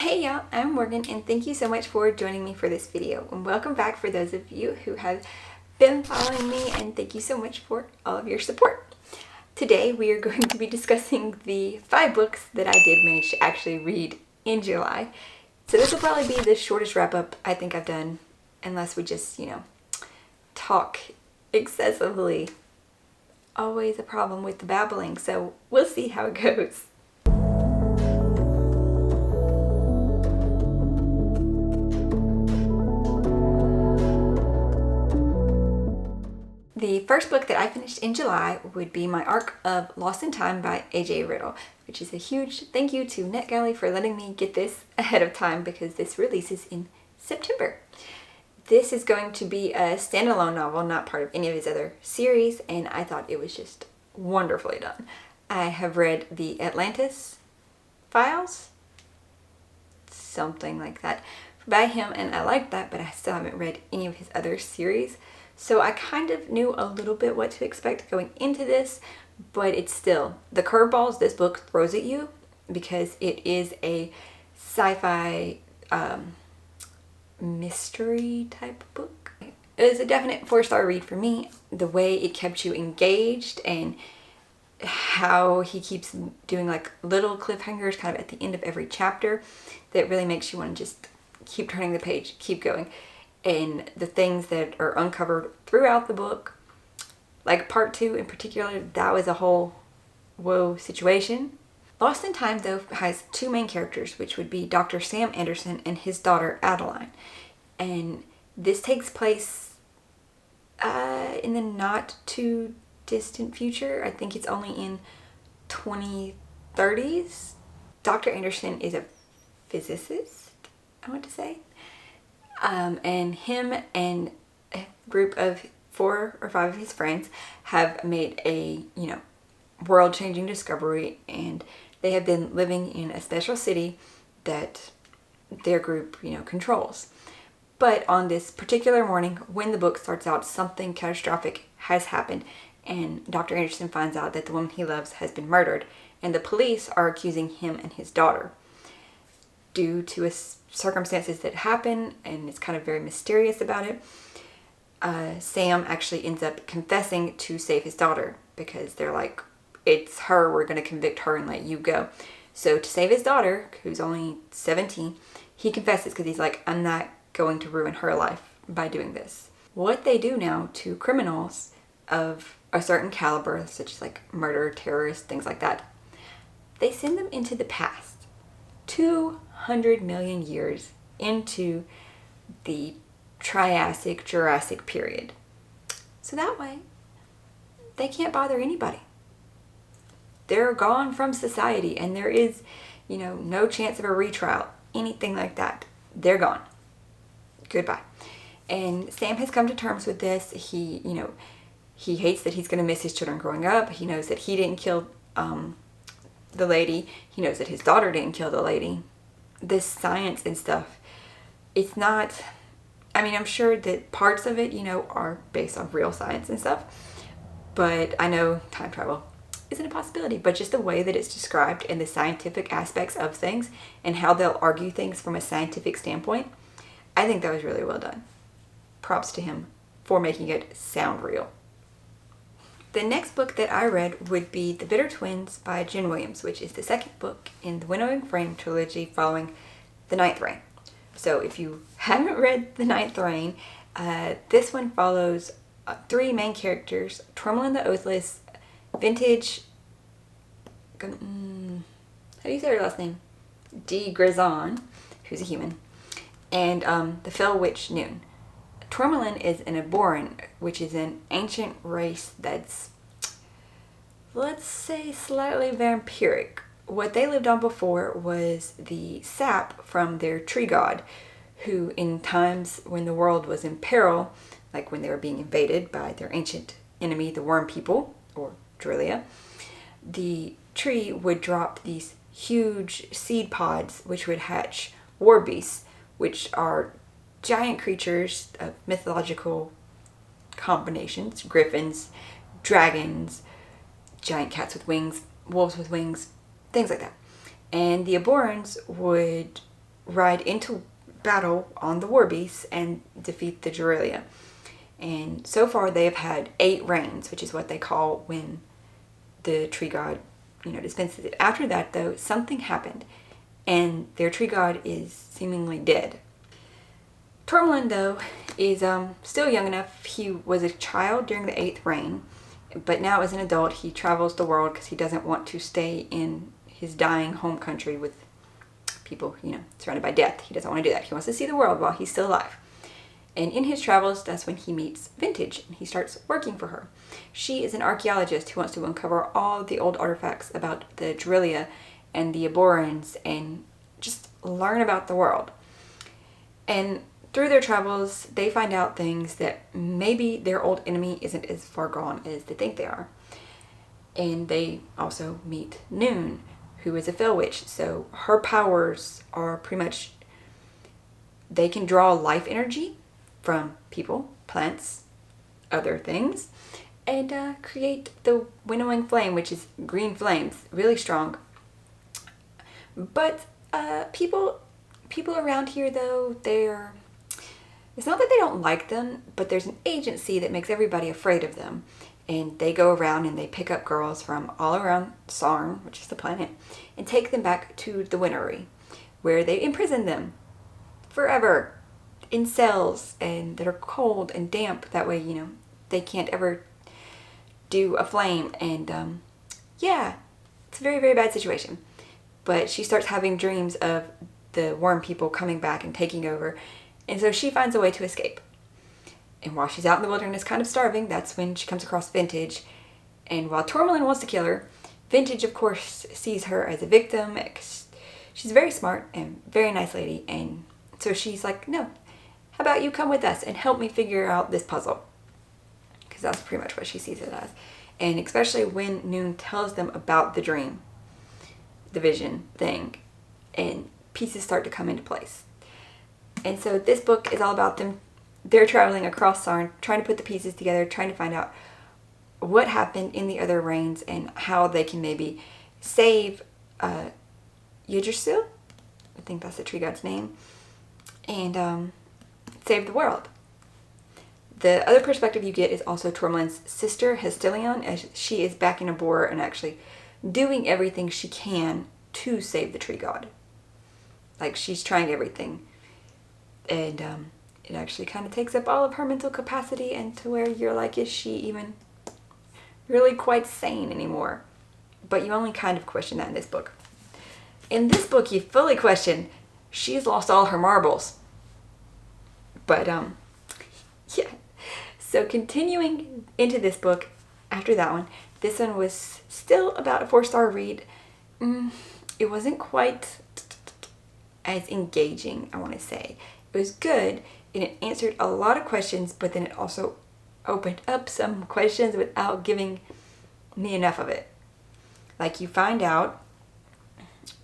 Hey y'all, I'm Morgan and thank you so much for joining me for this video, and welcome back for those of you who have been following me, and thank you so much for all of your support. Today we are going to be discussing the 5 books that I did manage to actually read in July. So this will probably be the shortest wrap up I think I've done, unless we just, talk excessively. Always a problem with the babbling, so we'll see how it goes. The first book that I finished in July would be my arc of Lost in Time by A.J. Riddle, which is a huge thank you to NetGalley for letting me get this ahead of time because this releases in September. This is going to be a standalone novel, not part of any of his other series, and I thought it was just wonderfully done. I have read the Atlantis Files, something like that, by him, and I liked that, but I still haven't read any of his other series. So I kind of knew a little bit what to expect going into this, but it's still the curveballs this book throws at you because it is a sci-fi mystery type book. It is a definite 4-star read for me. The way it kept you engaged and how he keeps doing like little cliffhangers kind of at the end of every chapter that really makes you want to just keep turning the page, keep going. And the things that are uncovered throughout the book, like part 2 in particular, that was a whole whoa situation. Lost in Time though has 2 main characters, which would be Dr. Sam Anderson and his daughter Adeline, and this takes place in the not too distant future. I think it's only in 2030s. Dr. Anderson is a physicist, I want to say. And him and a group of 4 or 5 of his friends have made a, world-changing discovery, and they have been living in a special city that their group, controls. But on this particular morning, when the book starts out, something catastrophic has happened, and Dr. Anderson finds out that the woman he loves has been murdered, and the police are accusing him and his daughter. Due to circumstances that happen, and it's kind of very mysterious about it, Sam actually ends up confessing to save his daughter because they're like, it's her, we're going to convict her and let you go. So to save his daughter, who's only 17, he confesses because he's like, I'm not going to ruin her life by doing this. What they do now to criminals of a certain caliber, such as like murder, terrorists, things like that, they send them into the past. 200 million years into the Triassic-Jurassic period. So that way, they can't bother anybody. They're gone from society, and there is, no chance of a retrial, anything like that. They're gone. Goodbye. And Sam has come to terms with this. He hates that he's going to miss his children growing up. He knows that he didn't kill the lady. He knows that his daughter didn't kill the lady. This science and stuff, it's not, I'm sure that parts of it, are based on real science and stuff, but I know time travel isn't a possibility, but just the way that it's described and the scientific aspects of things and how they'll argue things from a scientific standpoint, I think that was really well done. Props to him for making it sound real. The next book that I read would be The Bitter Twins by Jen Williams, which is the second book in the Winnowing Frame trilogy following The Ninth Reign. So if you haven't read The Ninth Reign, this one follows 3 main characters: Trumlin the Oathless, Vintage, how do you say her last name? De Grazon, who's a human, and the Fell Witch Noon. Trumlin is an Aboran, which is an ancient race that's, let's say, slightly vampiric. What they lived on before was the sap from their tree god, who in times when the world was in peril, like when they were being invaded by their ancient enemy, the worm people, or Drillia, the tree would drop these huge seed pods which would hatch war beasts, which are giant creatures of mythological combinations: griffins, dragons, giant cats with wings, wolves with wings, things like that. And the Aborans would ride into battle on the war beasts and defeat the Jurelia. And so far they have had 8 reigns, which is what they call when the tree god, dispenses it. After that, though, something happened, and their tree god is seemingly dead. Tourmaline, though, is still young enough. He was a child during the 8th reign, but now as an adult, he travels the world because he doesn't want to stay in his dying home country with people, surrounded by death. He doesn't want to do that. He wants to see the world while he's still alive. And in his travels, that's when he meets Vintage, and he starts working for her. She is an archaeologist who wants to uncover all the old artifacts about the Jurelia and the Aborans and just learn about the world. And through their travels, they find out things that maybe their old enemy isn't as far gone as they think they are. And they also meet Noon, who is a fell witch. So her powers are pretty much, they can draw life energy from people, plants, other things, and create the winnowing flame, which is green flames, really strong. But people around here, though, it's not that they don't like them, but there's an agency that makes everybody afraid of them. And they go around and they pick up girls from all around Sarn, which is the planet, and take them back to the Winnery, where they imprison them forever in cells and that are cold and damp. That way, they can't ever do a flame. And it's a very, very bad situation. But she starts having dreams of the worm people coming back and taking over. And so she finds a way to escape. And while she's out in the wilderness kind of starving, that's when she comes across Vintage. And while Tourmaline wants to kill her, Vintage, of course, sees her as a victim. She's very smart and very nice lady. And so she's like, no, how about you come with us and help me figure out this puzzle? Because that's pretty much what she sees it as. And especially when Noon tells them about the dream, the vision thing, and pieces start to come into place. And so this book is all about them. They're traveling across Sarn, trying to put the pieces together, trying to find out what happened in the other reigns and how they can maybe save Yggdrasil, I think that's the tree god's name, and save the world. The other perspective you get is also Tourmaline's sister, Hestilion, as she is back in Abor and actually doing everything she can to save the tree god. Like, she's trying everything. And it actually kind of takes up all of her mental capacity, and to where you're like, is she even really quite sane anymore? But you only kind of question that in this book. In this book, you fully question, she's lost all her marbles. But, yeah. So continuing into this book, after that one, this one was still about a 4-star read. It wasn't quite as engaging, I want to say. It was good, and it answered a lot of questions, but then it also opened up some questions without giving me enough of it. Like, you find out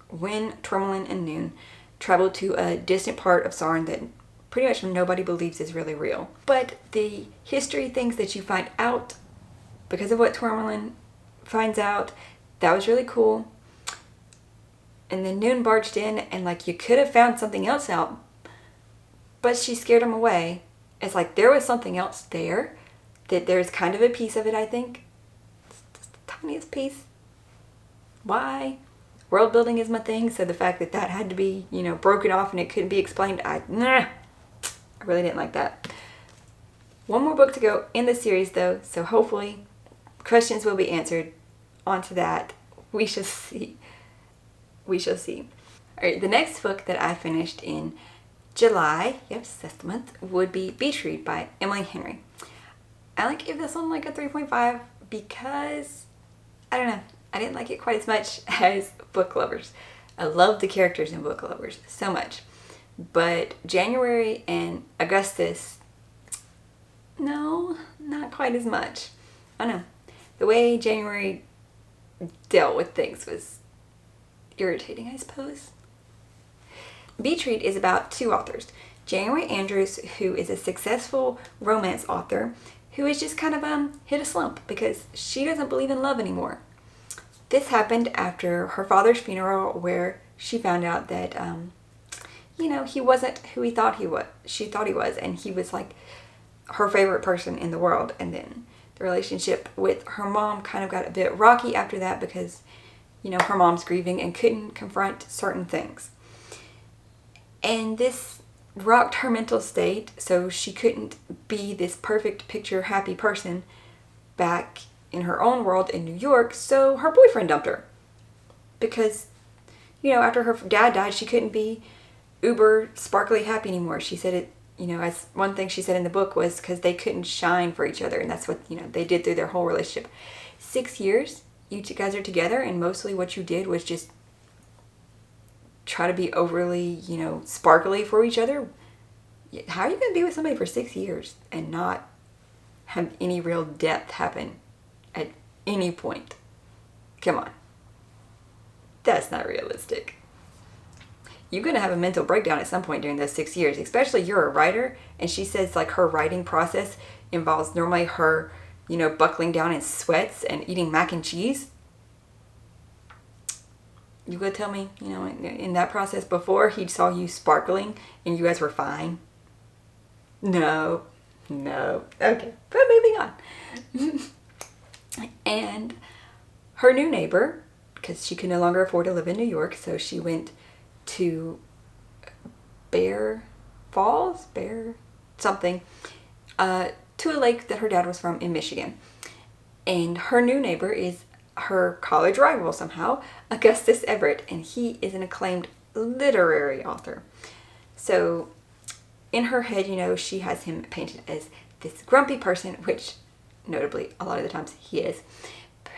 when Tourmaline and Noon traveled to a distant part of Sarn that pretty much nobody believes is really real. But the history things that you find out because of what Tourmaline finds out, that was really cool. And then Noon barged in, and like, you could have found something else out, but she scared him away. It's like there was something else there, that there's kind of a piece of it, I think. It's just the tiniest piece. Why? World building is my thing, so the fact that that had to be, broken off and it couldn't be explained, I really didn't like that. One more book to go in the series, though, so hopefully questions will be answered. On to that. We shall see. We shall see. Alright, the next book that I finished in July, yes, that's the month, would be Beach Read by Emily Henry. I give this one like a 3.5 because, I don't know, I didn't like it quite as much as Book Lovers. I love the characters in Book Lovers so much. But January and Augustus, no, not quite as much. I don't know. The way January dealt with things was irritating, I suppose. Beach Read is about 2 authors. January Andrews, who is a successful romance author, who has just kind of hit a slump because she doesn't believe in love anymore. This happened after her father's funeral, where she found out that you know, he wasn't who he thought he was. She thought he was, and he was like her favorite person in the world. And then the relationship with her mom kind of got a bit rocky after that because, you know, her mom's grieving and couldn't confront certain things. And this rocked her mental state, so she couldn't be this perfect picture happy person back in her own world in New York, so her boyfriend dumped her. Because, you know, after her dad died, she couldn't be uber sparkly happy anymore. She said it, you know, as one thing she said in the book was because they couldn't shine for each other, and that's what, you know, they did through their whole relationship. 6 years, you two guys are together, and mostly what you did was just try to be overly, you know, sparkly for each other. How are you going to be with somebody for 6 years and not have any real depth happen at any point? Come on. That's not realistic. You're going to have a mental breakdown at some point during those 6 years, especially you're a writer, and she says like her writing process involves normally her, you know, buckling down in sweats and eating mac and cheese. You gonna tell me, you know, in that process before he saw you sparkling and you guys were fine? No. Okay, but moving on. And her new neighbor, because she could no longer afford to live in New York, so she went to Bear something, to a lake that her dad was from in Michigan. And her new neighbor is her college rival somehow, Augustus Everett, and he is an acclaimed literary author. So in her head, you know, she has him painted as this grumpy person, which notably a lot of the times he is,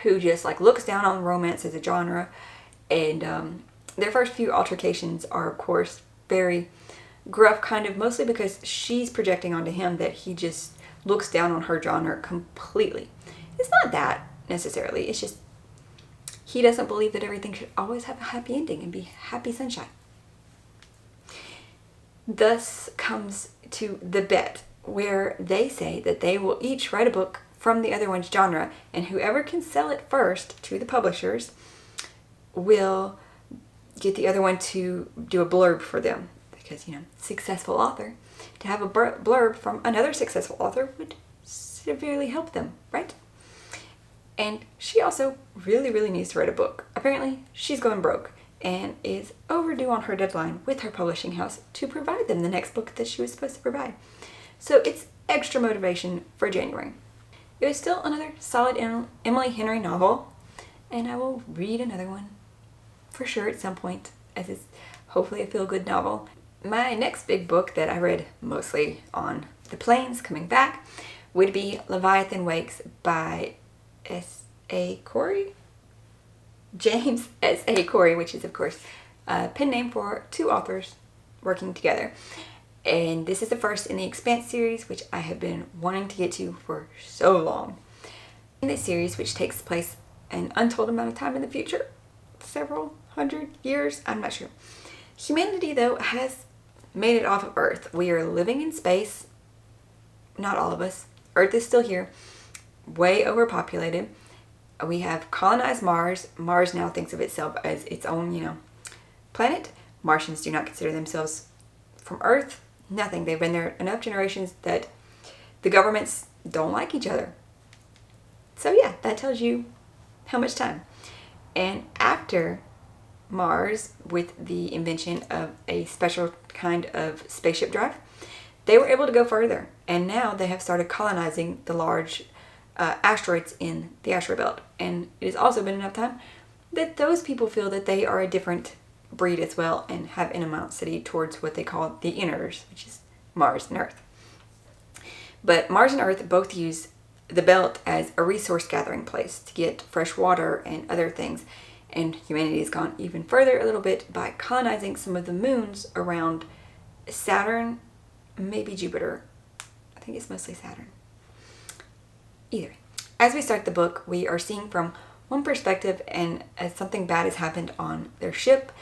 who just like looks down on romance as a genre. And their first few altercations are, of course, very gruff, kind of, mostly because she's projecting onto him that he just looks down on her genre completely. It's not that necessarily, it's just he doesn't believe that everything should always have a happy ending and be happy sunshine. Thus comes to the bet, where they say that they will each write a book from the other one's genre, and whoever can sell it first to the publishers will get the other one to do a blurb for them. Because, you know, successful author, to have a blurb from another successful author would severely help them, right? And she also really, really needs to write a book. Apparently, she's going broke and is overdue on her deadline with her publishing house to provide them the next book that she was supposed to provide. So it's extra motivation for January. It was still another solid Emily Henry novel, and I will read another one for sure at some point, as it's hopefully a feel-good novel. My next big book that I read mostly on the planes coming back would be Leviathon Wakes by S.A. Corey? James S.A. Corey, which is, of course, a pen name for two authors working together. And this is the first in the Expanse series, which I have been wanting to get to for so long. In this series, which takes place an untold amount of time in the future, several hundred years, I'm not sure. Humanity, though, has made it off of Earth. We are living in space. Not all of us. Earth is still here. Way overpopulated. We have colonized Mars. Mars now thinks of itself as its own, you know, planet. Martians do not consider themselves from Earth. Nothing. They've been there enough generations that the governments don't like each other. So yeah, that tells you how much time. And after Mars, with the invention of a special kind of spaceship drive, they were able to go further. And now they have started colonizing the large asteroids in the asteroid belt. And it has also been enough time that those people feel that they are a different breed as well and have animosity towards what they call the inners, which is Mars and Earth. But Mars and Earth both use the belt as a resource gathering place to get fresh water and other things. And humanity has gone even further a little bit by colonizing some of the moons around Saturn, maybe Jupiter. I think it's mostly Saturn. Either way, as we start the book, we are seeing from one perspective, and as something bad has happened on their ship,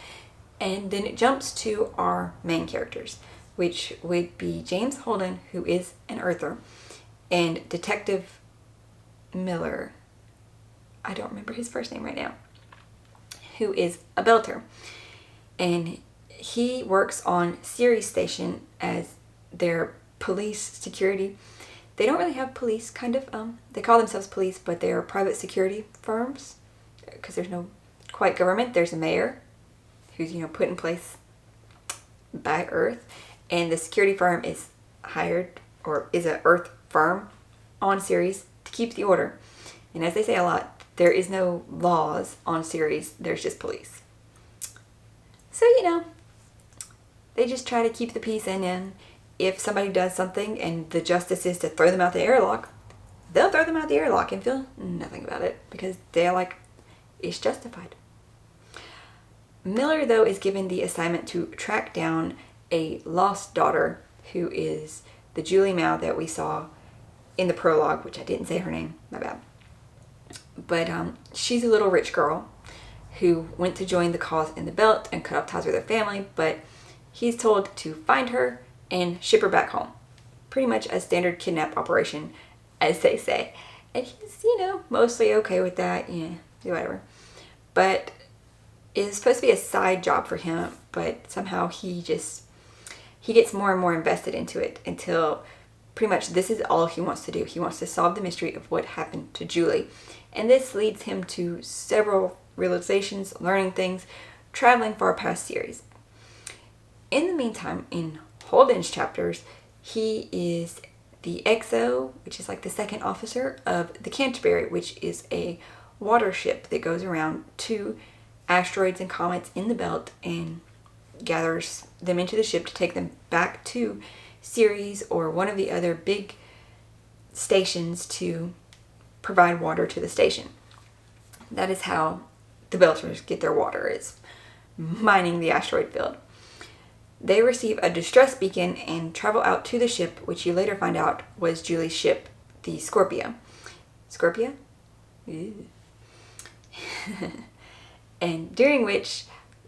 and then it jumps to our main characters, which would be James Holden, who is an Earther, and Detective Miller, I don't remember his first name right now, who is a Belter. And he works on Siri's station as their police security. They don't really have police, kind of. They call themselves police, but they are private security firms because there's no quite government. There's a mayor who's, put in place by Earth, and the security firm is hired, or is an Earth firm on Ceres to keep the order. And as they say a lot, there is no laws on Ceres, there's just police. So, they just try to keep the peace, and if somebody does something and the justice is to throw them out the airlock, they'll throw them out the airlock and feel nothing about it because they're like, it's justified. Miller, though, is given the assignment to track down a lost daughter who is the Julie Mao that we saw in the prologue, which I didn't say her name, my bad. But she's a little rich girl who went to join the cause in the belt and cut off ties with her family, but he's told to find her and ship her back home. Pretty much a standard kidnap operation, as they say. And he's, mostly okay with that, whatever. But it's supposed to be a side job for him, but somehow he gets more and more invested into it until pretty much this is all he wants to do. He wants to solve the mystery of what happened to Julie. And this leads him to several realizations, learning things, traveling far past Ceres. In the meantime, in Holden's chapters, he is the XO, which is like the second officer of the Canterbury, which is a water ship that goes around to asteroids and comets in the belt and gathers them into the ship to take them back to Ceres or one of the other big stations to provide water to the station. That is how the Belters get their water, is mining the asteroid field. They receive a distress beacon and travel out to the ship, which you later find out was Julie's ship, the Scorpia. Scorpia? And during which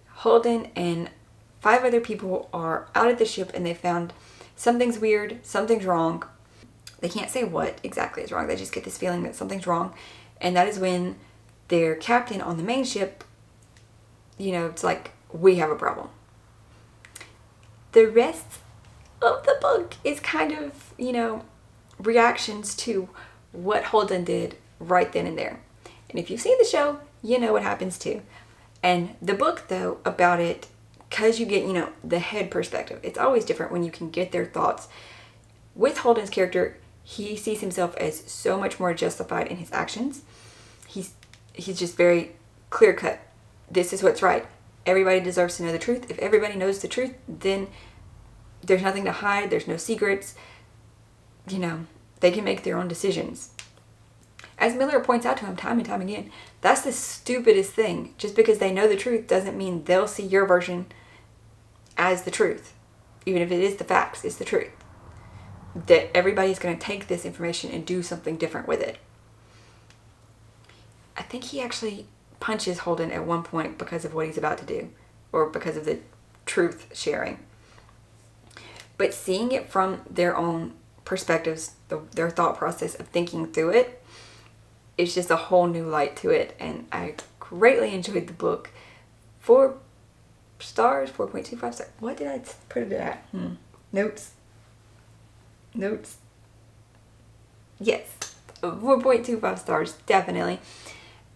Holden and 5 other people are out at the ship and they found something's weird, something's wrong. They can't say what exactly is wrong. They just get this feeling that something's wrong. And that is when their captain on the main ship, it's like, we have a problem. The rest of the book is kind of, reactions to what Holden did right then and there. And if you've seen the show, you know what happens too. And the book, though, about it, because you get, the head perspective, it's always different when you can get their thoughts. With Holden's character, he sees himself as so much more justified in his actions. He's just very clear-cut. This is what's right. Everybody deserves to know the truth. If everybody knows the truth, then there's nothing to hide. There's no secrets. They can make their own decisions. As Miller points out to him time and time again, that's the stupidest thing. Just because they know the truth doesn't mean they'll see your version as the truth. Even if it is the facts, it's the truth. That everybody's going to take this information and do something different with it. I think he actually punches Holden at one point because of what he's about to do, or because of the truth sharing. But seeing it from their own perspectives, their thought process of thinking through it, it's just a whole new light to it, and I greatly enjoyed the book. 4 stars, 4.25 stars. What did I put it at? Notes. Yes, 4.25 stars, definitely.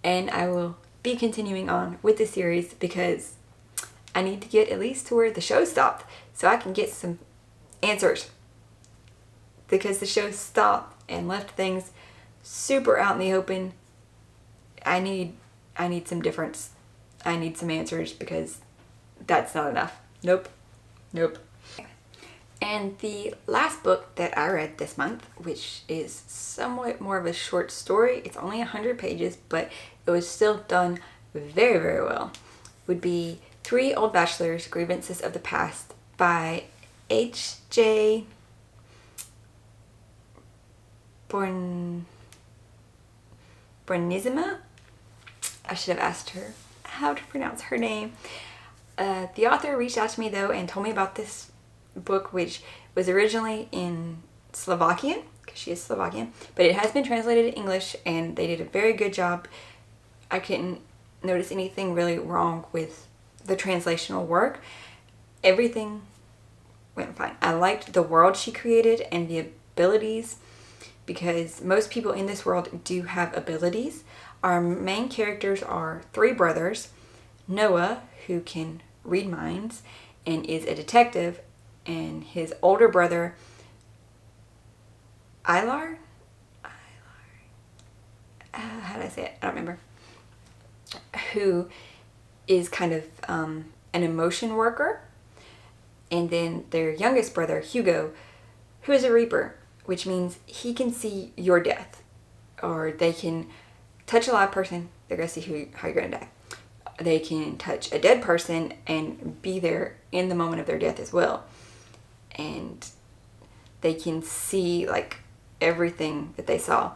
And I will be continuing on with the series because I need to get at least to where the show stopped so I can get some answers. Because the show stopped and left things super out in the open. I need some difference. I need some answers because that's not enough. Nope. And the last book that I read this month, which is somewhat more of a short story, it's only 100 pages, but it was still done very, very well, would be 3 Old Bachelors, Grievances of the Past by H.J. Bornizima. I should have asked her how to pronounce her name. The author reached out to me, though, and told me about this book, which was originally in Slovakian, because she is Slovakian, but it has been translated to English, and they did a very good job. I couldn't notice anything really wrong with the translational work. everything went fine. I liked the world she created and the abilities, because most people in this world do have abilities. Our main characters are 3 brothers. Noah, who can read minds and is a detective, and his older brother, Ilar? How did I say it? I don't remember. Who is kind of an emotion worker. And then their youngest brother, Hugo, who is a reaper, which means he can see your death. Or they can touch a live person, they're going to see how you're going to die. They can touch a dead person and be there in the moment of their death as well. And they can see like everything that they saw.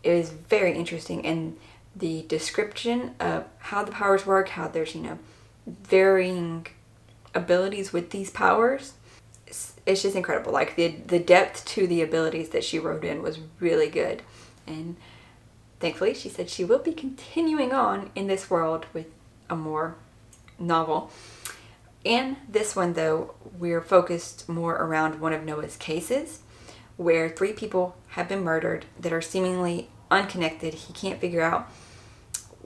It is very interesting, and the description of how the powers work, how there's, varying abilities with these powers, it's just incredible. Like the depth to the abilities that she wrote in was really good. And thankfully she said she will be continuing on in this world with a more novel. In this one though, we're focused more around one of Noah's cases where 3 people have been murdered that are seemingly unconnected. He can't figure out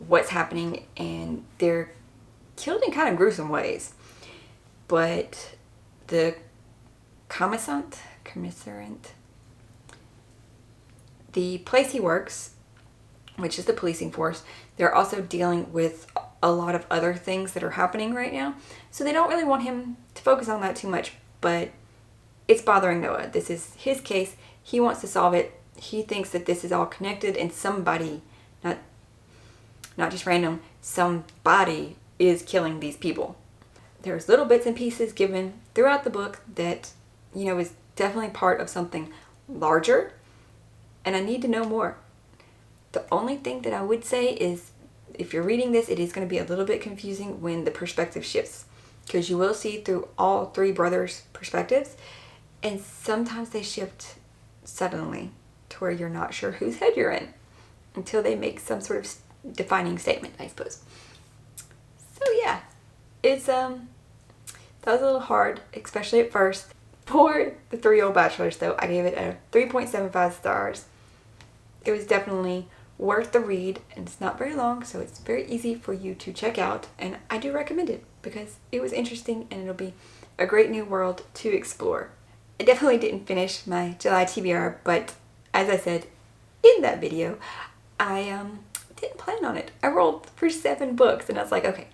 what's happening, and they're killed in kind of gruesome ways. But the commissant, the place he works, which is the policing force, they're also dealing with a lot of other things that are happening right now. So they don't really want him to focus on that too much, but it's bothering Noah. This is his case. He wants to solve it. He thinks that this is all connected, and somebody, not just random, somebody is killing these people. There's little bits and pieces given throughout the book that, is definitely part of something larger, and I need to know more. The only thing that I would say is, if you're reading this, it is going to be a little bit confusing when the perspective shifts, because you will see through all 3 brothers' perspectives, and sometimes they shift suddenly to where you're not sure whose head you're in until they make some sort of defining statement, I suppose. So yeah, it's that was a little hard, especially at first. For the 3 Old Bachelors though, I gave it a 3.75 stars. It was definitely worth the read, and it's not very long, so it's very easy for you to check out, and I do recommend it because it was interesting and it'll be a great new world to explore. I definitely didn't finish my July TBR, but as I said in that video, I didn't plan on it. I rolled for 7 books, and I was like, okay,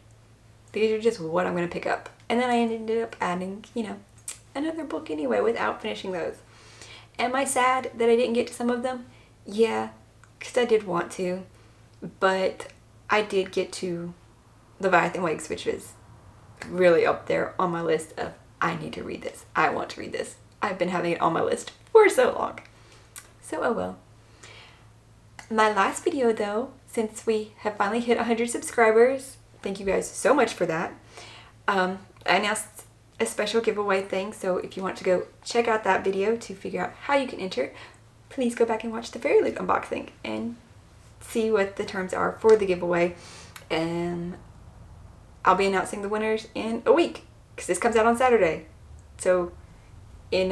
these are just what I'm going to pick up. And then I ended up adding, another book anyway without finishing those. Am I sad that I didn't get to some of them? Yeah, because I did want to, but I did get to Leviathon Wakes, which was really up there on my list of, I need to read this. I want to read this. I've been having it on my list for so long. So oh well. My last video though, since we have finally hit 100 subscribers, thank you guys so much for that. I announced a special giveaway thing, so if you want to go check out that video to figure out how you can enter, please go back and watch the Fairy Loot unboxing and see what the terms are for the giveaway. And I'll be announcing the winners in a week, because this comes out on Saturday. So in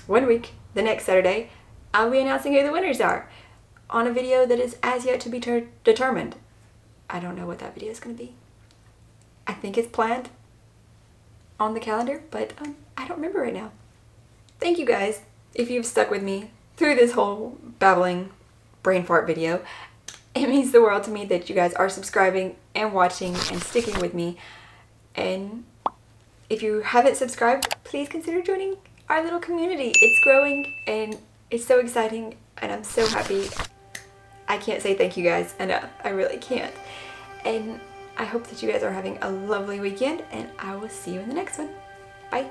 1 week, the next Saturday, I'll be announcing who the winners are on a video that is as yet to be determined. I don't know what that video is going to be. I think it's planned on the calendar, but I don't remember right now. Thank you guys if you've stuck with me through this whole babbling brain fart video. It means the world to me that you guys are subscribing and watching and sticking with me. And if you haven't subscribed, please consider joining our little community. It's growing and it's so exciting, and I'm so happy. I can't say thank you guys enough. I really can't. And I hope that you guys are having a lovely weekend, and I will see you in the next one. Bye.